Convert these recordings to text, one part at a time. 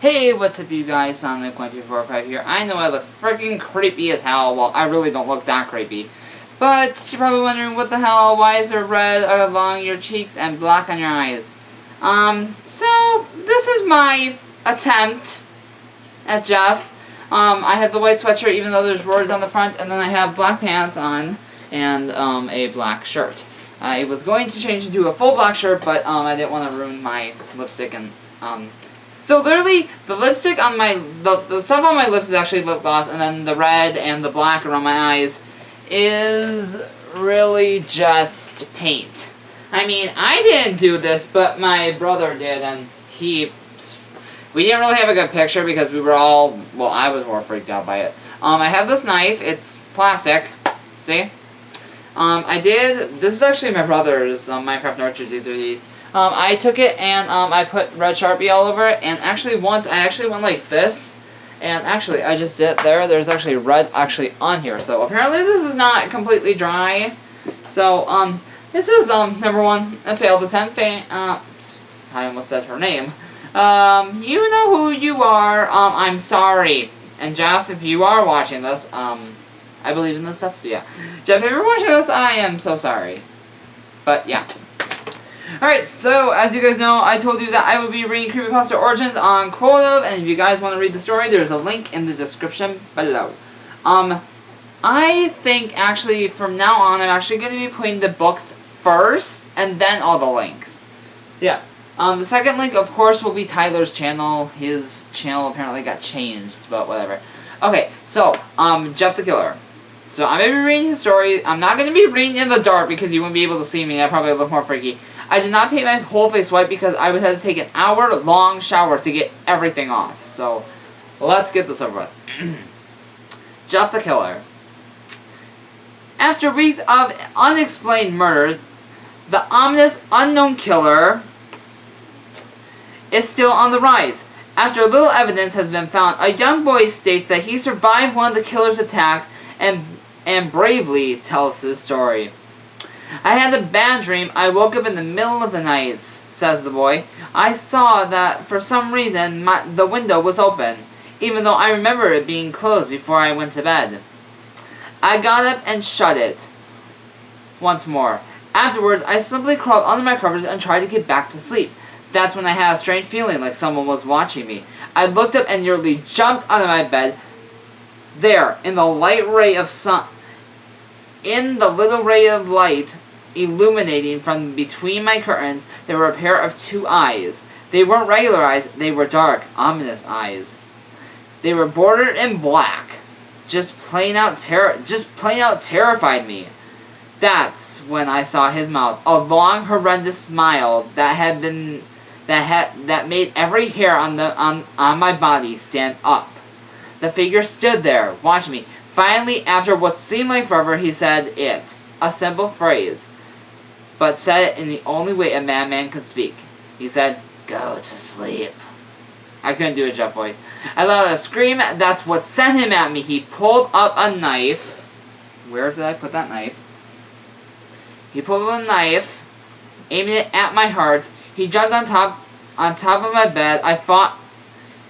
Hey, what's up you guys, Sonic1245 here. I know I look freaking creepy as hell. Well, I really don't look that creepy. But you're probably wondering what the hell, why is there red along your cheeks and black on your eyes? So, this is my attempt at Jeff. I have the white sweatshirt even though there's words on the front, and then I have black pants on, and, a black shirt. I was going to change into a full black shirt, but, I didn't want to ruin my lipstick and, so literally, the lipstick on my, the stuff on my lips is actually lip gloss, and then the red and the black around my eyes is really just paint. I mean, I didn't do this, but my brother did, and we didn't really have a good picture because we were all, well, I was more freaked out by it. I have this knife, it's plastic, see? This is actually my brother's Minecraft Nurture 230s. I took it and I put red Sharpie all over it, and actually once I actually went like this, and actually I just did it there. There's actually red actually on here, so apparently this is not completely dry. So this is number one, a failed attempt. I almost said her name. You know who you are. I'm sorry. And Jeff, if you are watching this, I believe in this stuff, so yeah. Jeff, if you're watching this, I am so sorry. But yeah. Alright, so as you guys know, I told you that I would be reading Creepypasta Origins on Quotive, and if you guys want to read the story, there's a link in the description below. I think actually from now on, I'm actually going to be putting the books first, and then all the links. Yeah. The second link, of course, will be Tyler's channel. His channel apparently got changed, but whatever. Okay, so, Jeff the Killer. So I'm going to be reading his story. I'm not going to be reading in the dark because you wouldn't be able to see me. I probably look more freaky. I did not paint my whole face white because I would have to take an hour-long shower to get everything off. So, let's get this over with. Jeff the Killer. After weeks of unexplained murders, the ominous unknown killer is still on the rise. After little evidence has been found, a young boy states that he survived one of the killer's attacks and bravely tells his story. I had a bad dream. I woke up in the middle of the night, says the boy. I saw that for some reason the window was open, even though I remember it being closed before I went to bed. I got up and shut it once more. Afterwards, I simply crawled under my covers and tried to get back to sleep. That's when I had a strange feeling like someone was watching me. I looked up and nearly jumped out of my bed. There, in the light ray of sun, in the little ray of light illuminating from between my curtains, there were a pair of two eyes. They weren't regular eyes, they were dark, ominous eyes. They were bordered in black. Just plain out terrified me. That's when I saw his mouth, a long, horrendous smile that made every hair on my body stand up. The figure stood there, watching me. Finally, after what seemed like forever, he said it. A simple phrase. But said it in the only way a madman could speak. He said, "Go to sleep." I couldn't do a Jeff voice. I let out a scream. That's what sent him at me. He pulled up a knife. Where did I put that knife? He pulled up a knife, aiming it at my heart. He jumped on top of my bed.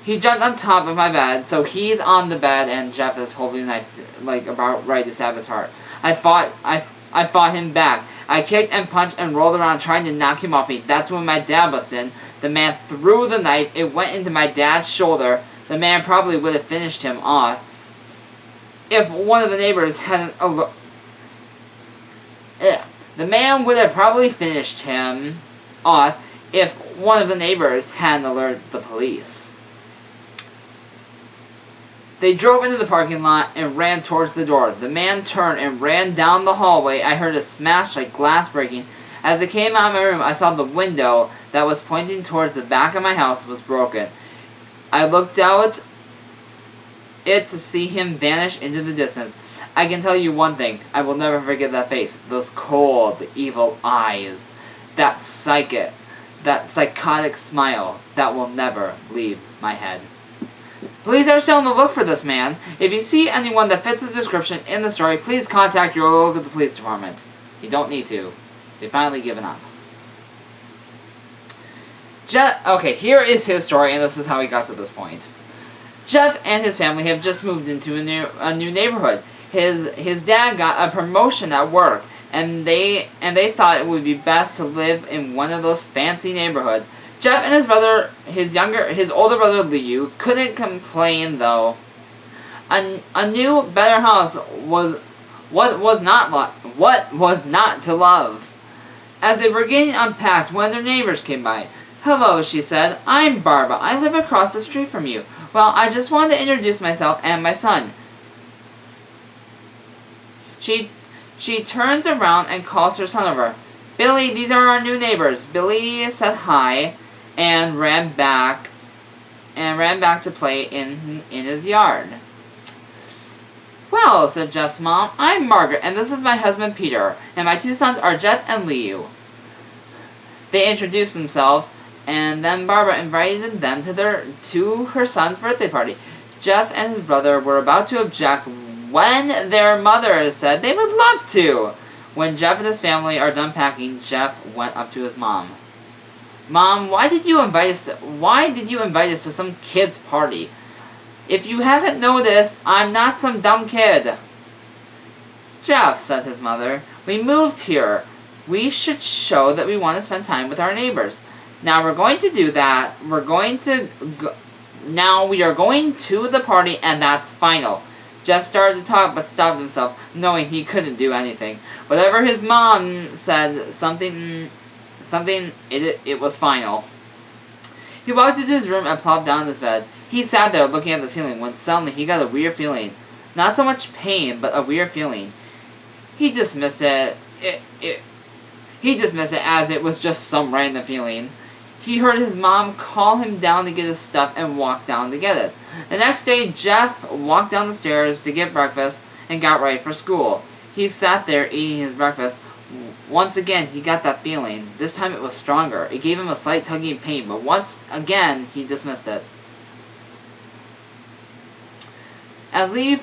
He jumped on top of my bed, so he's on the bed, and Jeff is holding the knife, like, about ready to stab his heart. I fought him back. I kicked and punched and rolled around trying to knock him off me. That's when my dad busted in. The man threw the knife. It went into my dad's shoulder. The man probably would have finished him off if one of the neighbors hadn't The man would have probably finished him off if one of the neighbors hadn't alerted the police. They drove into the parking lot and ran towards the door. The man turned and ran down the hallway. I heard a smash like glass breaking. As I came out of my room, I saw the window that was pointing towards the back of my house was broken. I looked out it to see him vanish into the distance. I can tell you one thing. I will never forget that face. Those cold, evil eyes. That psychotic smile that will never leave my head. Police are still on the look for this man. If you see anyone that fits the description in the story, please contact your local police department. You don't need to. They've finally given up. Okay, here is his story, and this is how he got to this point. Jeff and his family have just moved into a new neighborhood. His dad got a promotion at work, and they thought it would be best to live in one of those fancy neighborhoods. Jeff and his brother, his older brother Liu, couldn't complain though. A new, better house was what was not to love. As they were getting unpacked, one of their neighbors came by. "Hello," she said. "I'm Barbara. I live across the street from you. Well, I just wanted to introduce myself and my son." She turns around and calls her son over. "Billy, these are our new neighbors." Billy said hi and ran back to play in his yard. "Well," said Jeff's mom, "I'm Margaret, and this is my husband Peter, and my two sons are Jeff and Liu." They introduced themselves, and then Barbara invited them to her son's birthday party. Jeff and his brother were about to object when their mother said they would love to. When Jeff and his family are done packing, Jeff went up to his mom. "Mom, why did you invite us to some kid's party? If you haven't noticed, I'm not some dumb kid." "Jeff," said his mother, "we moved here. We should show that we want to spend time with our neighbors. Now we're going to do that. Now we are going to the party, and that's final." Jeff started to talk but stopped himself, knowing he couldn't do anything. Whatever his mom said, it was final. He walked into his room and plopped down in his bed. He sat there looking at the ceiling when suddenly he got a weird feeling. Not so much pain, but a weird feeling. He dismissed it. He dismissed it as it was just some random feeling. He heard his mom call him down to get his stuff and walk down to get it. The next day, Jeff walked down the stairs to get breakfast and got ready for school. He sat there eating his breakfast. Once again, he got that feeling. This time it was stronger. It gave him a slight tugging pain, but once again, he dismissed it. As Liu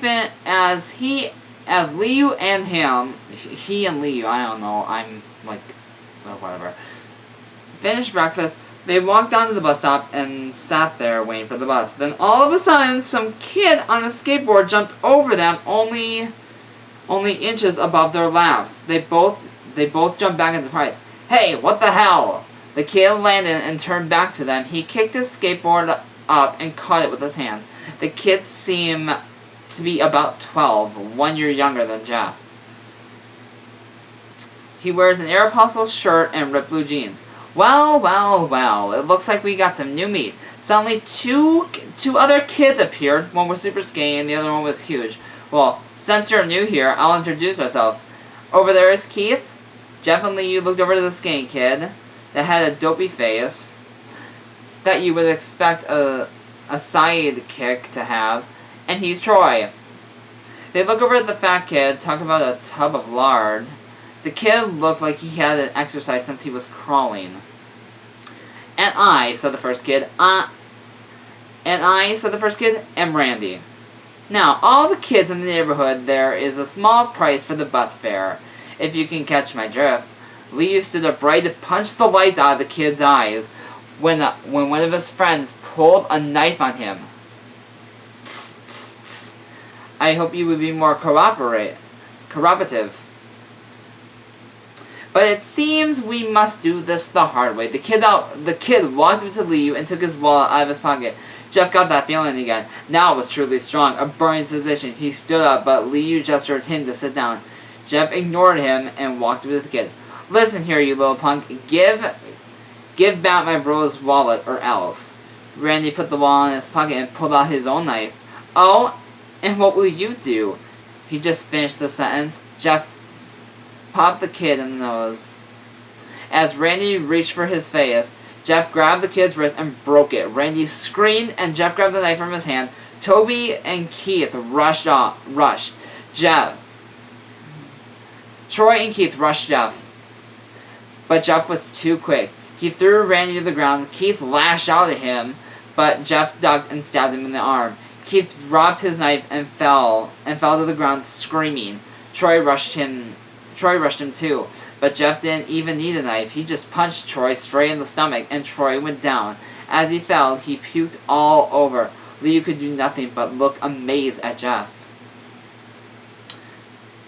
and him, he and Liu, I don't know, I'm like, well, whatever, finished breakfast, they walked down to the bus stop and sat there waiting for the bus. Then all of a sudden, some kid on a skateboard jumped over them only inches above their laps. They both jumped back in surprise. "Hey, what the hell?" The kid landed and turned back to them. He kicked his skateboard up and caught it with his hands. The kids seemed to be about 12, 1 year younger than Jeff. He wears an Aeropostale shirt and ripped blue jeans. Well, it looks like we got some new meat. Suddenly, two other kids appeared. One was super skinny and the other one was huge. "Well, since you're new here, I'll introduce ourselves. Over there is Keith." Jeff and Liu looked over to the skinny kid that had a dopey face that you would expect a sidekick to have, and he's Troy. They look over at the fat kid, talk about a tub of lard. The kid looked like he hadn't exercised since he was crawling. "And I," said the first kid, "am Randy." Now, all the kids in the neighborhood, there is a small price for the bus fare, if you can catch my drift. Liu stood up ready to punch the lights out of the kid's eyes when one of his friends pulled a knife on him. "Tss, tss, tss. I hope you would be more cooperative. But it seems we must do this the hard way." The kid walked up to Liu and took his wallet out of his pocket. Jeff got that feeling again. Now it was truly strong, a burning sensation. He stood up, but Liu gestured him to sit down. Jeff ignored him and walked with the kid. "Listen here, you little punk. Give back my bro's wallet or else." Randy put the wallet in his pocket and pulled out his own knife. "Oh, and what will you do?" He just finished the sentence. Jeff popped the kid in the nose. As Randy reached for his face, Jeff grabbed the kid's wrist and broke it. Randy screamed and Jeff grabbed the knife from his hand. Toby and Keith rushed. Jeff. Troy and Keith rushed Jeff. But Jeff was too quick. He threw Randy to the ground. Keith lashed out at him, but Jeff ducked and stabbed him in the arm. Keith dropped his knife and fell to the ground screaming. Troy rushed him Troy rushed him too, but Jeff didn't even need a knife. He just punched Troy straight in the stomach, and Troy went down. As he fell, he puked all over. Liu could do nothing but look amazed at Jeff.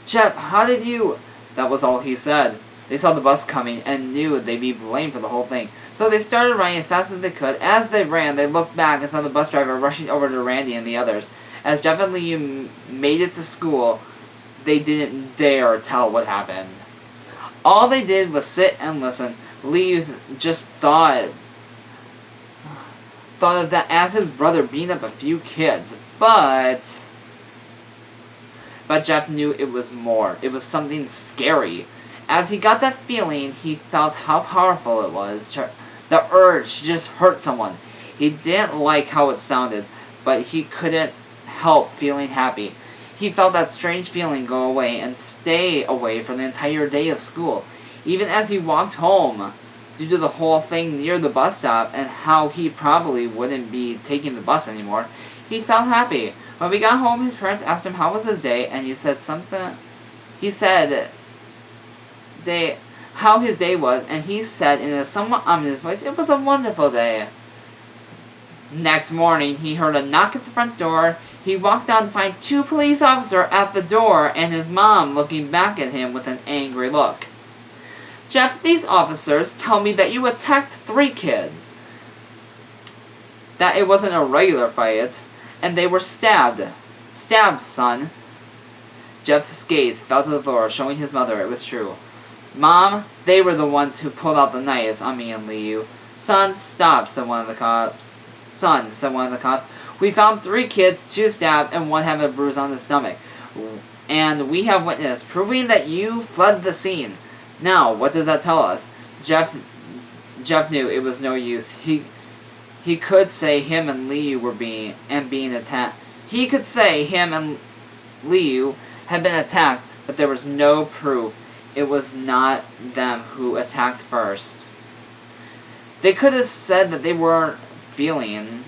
"Jeff, how did you—" That was all he said. They saw the bus coming and knew they'd be blamed for the whole thing. So they started running as fast as they could. As they ran, they looked back and saw the bus driver rushing over to Randy and the others. As Jeff and Liu made it to school, they didn't dare tell what happened. All they did was sit and listen. Liu just thought of that as his brother beating up a few kids, but Jeff knew it was more. It was something scary. As he got that feeling, he felt how powerful it was. The urge to just hurt someone. He didn't like how it sounded, but he couldn't help feeling happy. He felt that strange feeling go away and stay away for the entire day of school. Even as he walked home, due to the whole thing near the bus stop and how he probably wouldn't be taking the bus anymore, he felt happy. When we got home, his parents asked him how was his day, and he said how his day was, and he said in a somewhat ominous voice, "It was a wonderful day." Next morning, he heard a knock at the front door. He walked down to find 2 police officers at the door and his mom looking back at him with an angry look. "Jeff, these officers tell me that you attacked 3 kids. That it wasn't a regular fight, and they were stabbed. Stabbed, son." Jeff's gaze fell to the floor, showing his mother it was true. "Mom, they were the ones who pulled out the knives on me and Liu." "Son, stop," said one of the cops. "Son," said one of the cops, "we found 3 kids, 2 stabbed, and 1 having a bruise on his stomach. And we have witness, proving that you fled the scene. Now, what does that tell us?" Jeff knew it was no use. He could say him and Liu were being attacked. He could say him and Liu had been attacked, but there was no proof. It was not them who attacked first. They could have said that they weren't feeling,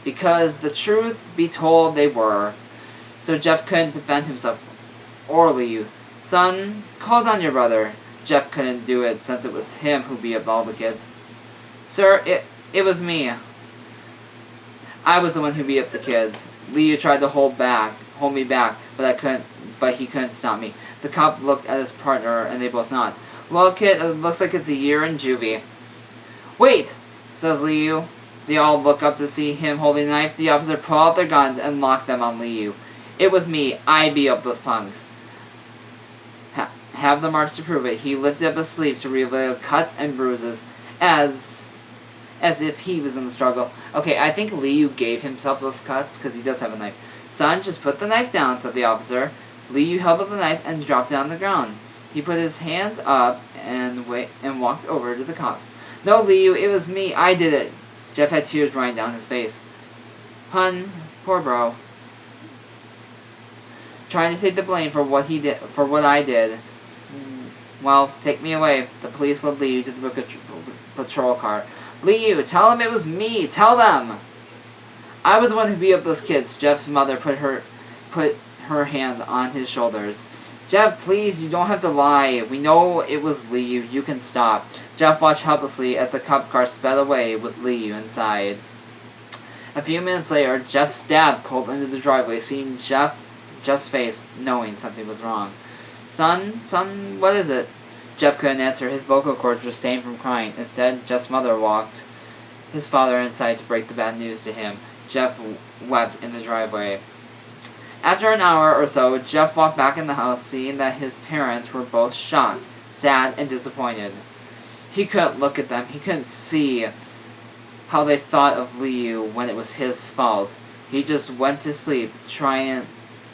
because the truth be told they were. So Jeff couldn't defend himself or Liu. "Son, call down your brother." Jeff couldn't do it since it was him who beat up all the kids. "Sir, it was me. I was the one who beat up the kids. Liu tried to hold me back, but he couldn't stop me." The cop looked at his partner and they both nodded. "Well, kid, it looks like it's a year in juvie." "Wait," says Liu. They all look up to see him holding a knife. The officer pulled out their guns and locked them on Liu. "It was me. I beat up those punks." Have the marks to prove it. He lifted up his sleeves to reveal cuts and bruises, as if he was in the struggle. "Okay, I think Liu gave himself those cuts, because he does have a knife." "Son, just put the knife down," said the officer. Liu held up the knife and dropped it on the ground. He put his hands up and walked over to the cops. "No, Liu, it was me. I did it." Jeff had tears running down his face. "Hun, poor bro. Trying to take the blame for what I did. Well, take me away." The police led Liu to the patrol car. "Liu, tell them it was me. Tell them." "I was the one who beat up those kids." Jeff's mother put her hands on his shoulders. "Jeff, please, you don't have to lie. We know it was Liu. You can stop." Jeff watched helplessly as the cop car sped away with Liu inside. A few minutes later, Jeff's dad pulled into the driveway, seeing Jeff's face, knowing something was wrong. Son, what is it?" Jeff couldn't answer. His vocal cords were stained from crying. Instead, Jeff's mother walked his father inside to break the bad news to him. Jeff wept in the driveway. After an hour or so, Jeff walked back in the house, seeing that his parents were both shocked, sad, and disappointed. He couldn't look at them. He couldn't see how they thought of Liu when it was his fault. He just went to sleep, trying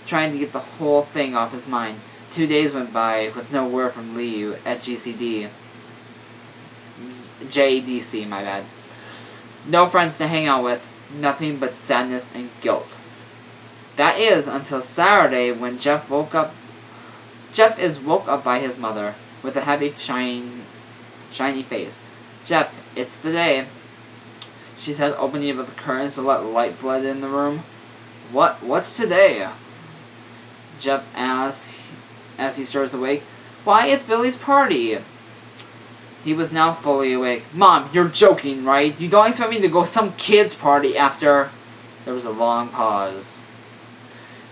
to get the whole thing off his mind. 2 days went by with no word from Liu at JDC, my bad. No friends to hang out with, nothing but sadness and guilt. That is until Saturday when Jeff is woke up by his mother with a happy, shiny face. "Jeff, it's the day," she said, opening up the curtains to let light flood in the room. What's today?" Jeff asked as he stirs awake. Why, it's Billy's party. He was now fully awake. Mom, you're joking, right? You don't expect me to go to some kid's party after... There was a long pause.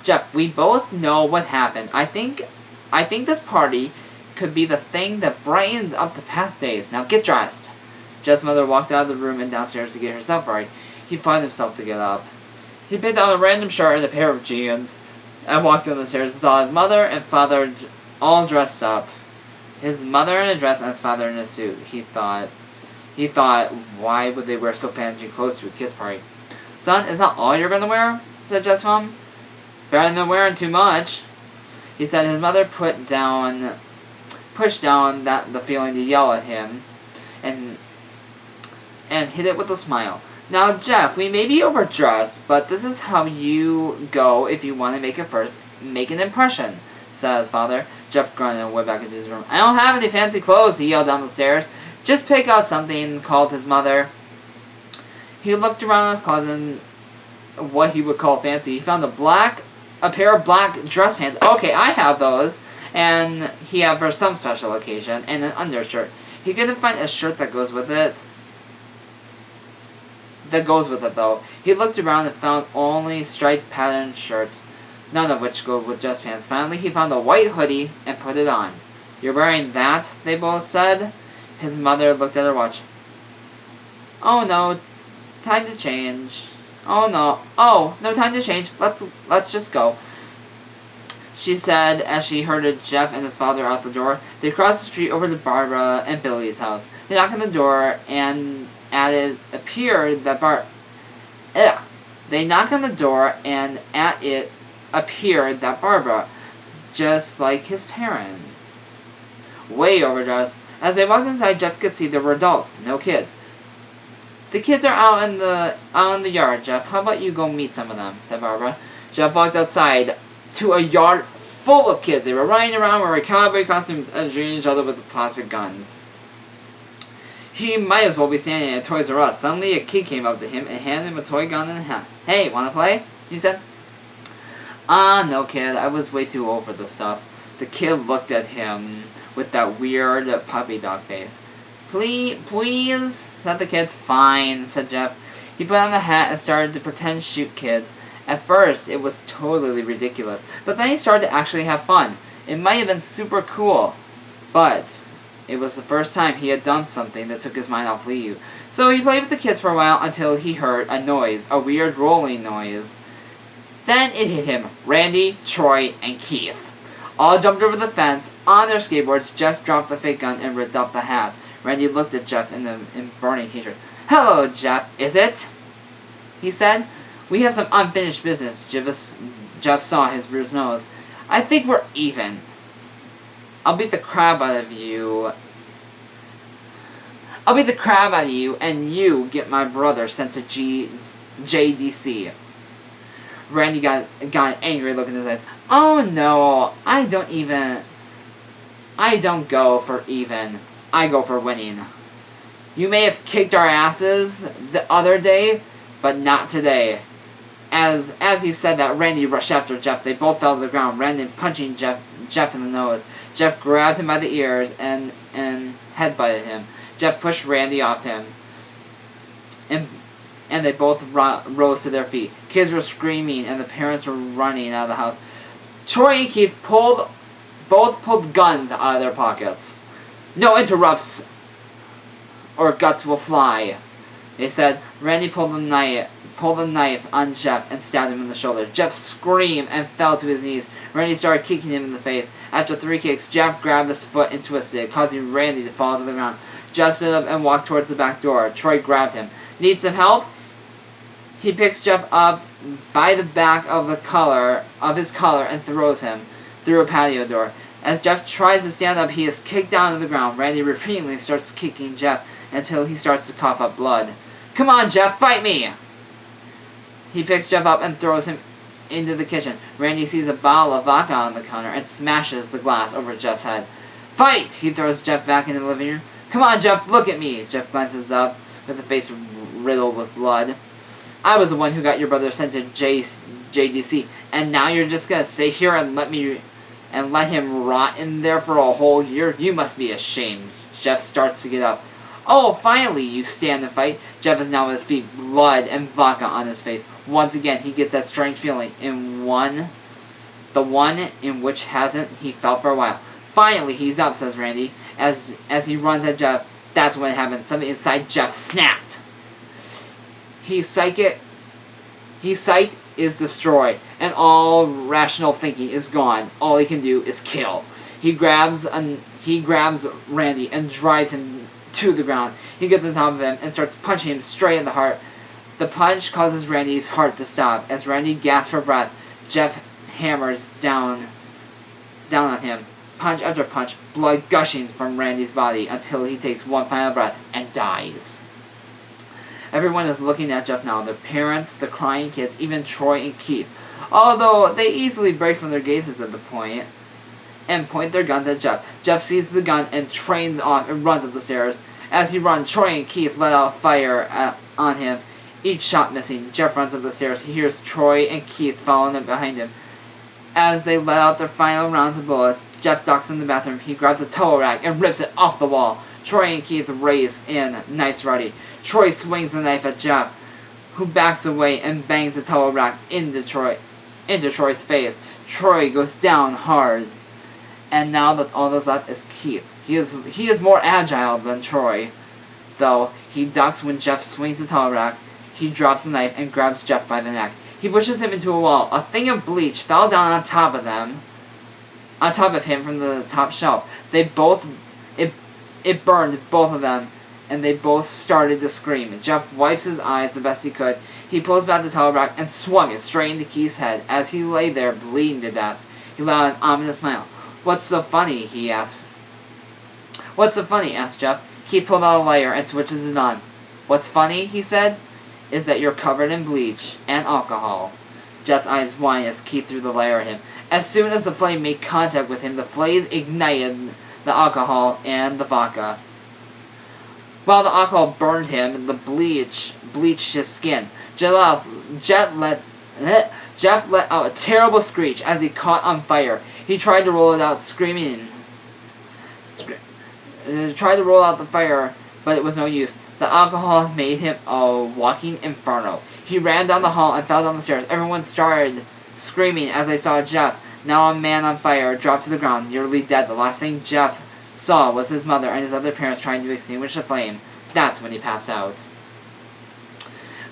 Jeff, we both know what happened. I think this party could be the thing that brightens up the past days. Now get dressed. Jeff's mother walked out of the room and downstairs to get herself ready. He fought himself to get up. He picked out a random shirt and a pair of jeans and walked down the stairs and saw his mother and father all dressed up. His mother in a dress and his father in a suit. He thought, why would they wear so fancy clothes to a kid's party? Son, is that all you're going to wear? Said Jeff's mom. Better than wearing too much. He said his mother pushed down the feeling to yell at him and hit it with a smile. Now, Jeff, we may be overdressed, but this is how you go if you want to make an impression, said his father. Jeff grunted and went back into his room. I don't have any fancy clothes, he yelled down the stairs. Just pick out something, called his mother. He looked around his closet and what he would call fancy. He found a pair of black dress pants. Okay, I have those. And he had for some special occasion. And an undershirt. He couldn't find a shirt that goes with it. Though. He looked around and found only striped patterned shirts, none of which go with dress pants. Finally, he found a white hoodie and put it on. You're wearing that? They both said. His mother looked at her watch. Oh no, time to change. Oh no, time to change. Let's just go. She said as she herded Jeff and his father out the door. They crossed the street over to Barbara and Billy's house. They knocked on the door and They knocked on the door and at it appeared that Barbara, just like his parents. Way overdressed. As they walked inside, Jeff could see there were adults, no kids. The kids are out in the yard, Jeff. How about you go meet some of them, said Barbara. Jeff walked outside to a yard full of kids. They were running around wearing cowboy costumes and shooting each other with plastic guns. He might as well be standing at Toys R Us. Suddenly a kid came up to him and handed him a toy gun and a hat. Hey, wanna play? He said. No kid, I was way too old for this stuff. The kid looked at him with that weird puppy dog face. Please, said the kid. Fine, said Jeff. He put on the hat and started to pretend shoot kids. At first, it was totally ridiculous, but then he started to actually have fun. It might have been super cool, but it was the first time he had done something that took his mind off Liu. So he played with the kids for a while until he heard a noise, a weird rolling noise. Then it hit him. Randy, Troy, and Keith all jumped over the fence on their skateboards. Jeff dropped the fake gun and ripped off the hat. Randy looked at Jeff in burning hatred. Hello, Jeff, is it? He said. We have some unfinished business. Jeff saw his bruised nose. I think we're even. I'll beat the crap out of you. And you get my brother sent to JDC. Randy got an angry look in his eyes. Oh no, I don't go for even. I go for winning. You may have kicked our asses the other day, but not today. As he said that, Randy rushed after Jeff. They both fell to the ground, Randy punching Jeff in the nose. Jeff grabbed him by the ears and headbutted him. Jeff pushed Randy off him, and they both rose to their feet. Kids were screaming, and the parents were running out of the house. Troy and Keith both pulled guns out of their pockets. No interrupts, or guts will fly, they said. Randy pulled a knife on Jeff and stabbed him in the shoulder. Jeff screamed and fell to his knees. Randy started kicking him in the face. After 3 kicks, Jeff grabbed his foot and twisted it, causing Randy to fall to the ground. Jeff stood up and walked towards the back door. Troy grabbed him. Need some help? He picks Jeff up by the back of his collar and throws him through a patio door. As Jeff tries to stand up, he is kicked down to the ground. Randy repeatedly starts kicking Jeff until he starts to cough up blood. Come on, Jeff, fight me! He picks Jeff up and throws him into the kitchen. Randy sees a bottle of vodka on the counter and smashes the glass over Jeff's head. Fight! He throws Jeff back into the living room. Come on, Jeff, look at me! Jeff glances up with a face riddled with blood. I was the one who got your brother sent to JDC, and now you're just gonna sit here and let me and let him rot in there for a whole year? You must be ashamed. Jeff starts to get up. Oh, finally, you stand and fight. Jeff is now on his feet, blood and vodka on his face. Once again, he gets that strange feeling the one in which hasn't he felt for a while. Finally, he's up, says Randy, as he runs at Jeff. That's when it happened. Something inside Jeff snapped. His sight is destroyed, and all rational thinking is gone. All he can do is kill. He grabs Randy and drives him to the ground. He gets on top of him and starts punching him straight in the heart. The punch causes Randy's heart to stop. As Randy gasps for breath, Jeff hammers down on him. Punch after punch, blood gushing from Randy's body until he takes one final breath and dies. Everyone is looking at Jeff now. Their parents, the crying kids, even Troy and Keith. Although they easily break from their gazes at the point and point their guns at Jeff. Jeff sees the gun and trains off and runs up the stairs. As he runs, Troy and Keith let out fire on him, each shot missing. Jeff runs up the stairs. He hears Troy and Keith following behind him. As they let out their final rounds of bullets, Jeff ducks in the bathroom. He grabs a towel rack and rips it off the wall. Troy and Keith race in, knives ready. Troy swings the knife at Jeff, who backs away and bangs the towel rack into Troy's face. Troy goes down hard. And now that's all that's left is Keith. He is more agile than Troy, though. He ducks when Jeff swings the towel rack. He drops the knife and grabs Jeff by the neck. He pushes him into a wall. A thing of bleach fell down on top of him from the top shelf. It burned both of them, and they both started to scream. Jeff wipes his eyes the best he could. He pulls back the towel rack and swung it straight into Keith's head. As he lay there bleeding to death, he let out an ominous smile. "What's so funny?" he asks. "What's so funny?" asked Jeff. Keith pulled out a lighter and switches it on. "What's funny," he said, "is that you're covered in bleach and alcohol." Jeff's eyes widened as Keith threw the lighter at him. As soon as the flame made contact with him, the flames ignited the alcohol and the vodka. While the alcohol burned him, the bleach bleached his skin. Jeff let out a terrible screech as he caught on fire. He tried to roll it out, screaming. Tried to roll out the fire, but it was no use. The alcohol made him a walking inferno. He ran down the hall and fell down the stairs. Everyone started screaming as they saw Jeff, now a man on fire, drop to the ground, nearly dead. The last thing Jeff saw was his mother and his other parents trying to extinguish the flame. That's when he passed out.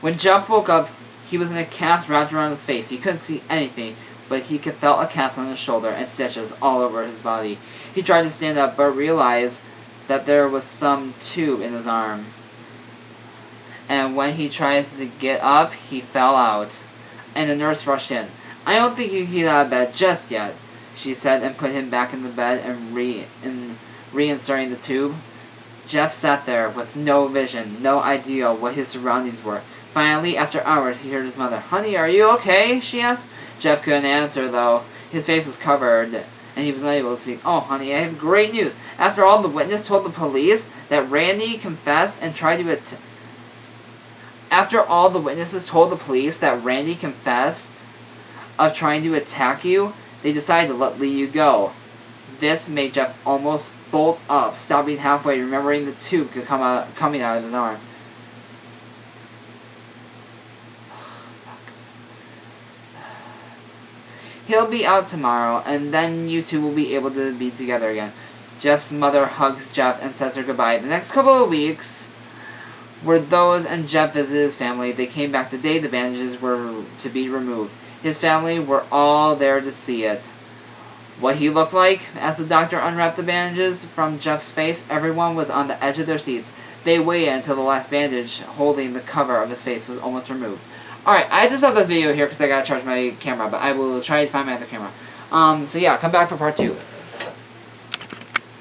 When Jeff woke up, he was in a cast wrapped around his face. He couldn't see anything, but he could feel a cast on his shoulder and stitches all over his body. He tried to stand up, but realized that there was some tube in his arm. And when he tries to get up, he fell out. And the nurse rushed in. "I don't think you can get out of bed just yet," she said, and put him back in the bed and reinserting the tube. Jeff sat there with no vision, no idea what his surroundings were. Finally, after hours, he heard his mother. "Honey, are you okay?" she asked. Jeff couldn't answer, though. His face was covered, and he was unable to speak. "Oh, honey, I have great news. After all, the witness told the police that Randy confessed and tried to After all the witnesses told the police that Randy confessed of trying to attack you, they decided to let you go." This made Jeff almost bolt up, stopping halfway, remembering the tube coming out of his arm. "He'll be out tomorrow, and then you two will be able to be together again." Jeff's mother hugs Jeff and says her goodbye. The next couple of weeks were those, and Jeff visited his family. They came back the day the bandages were to be removed. His family were all there to see it. What he looked like as the doctor unwrapped the bandages from Jeff's face, everyone was on the edge of their seats. They waited until the last bandage holding the cover of his face was almost removed. Alright, I just stopped this video here because I gotta charge my camera, but I will try to find my other camera. So yeah, come back for part 2.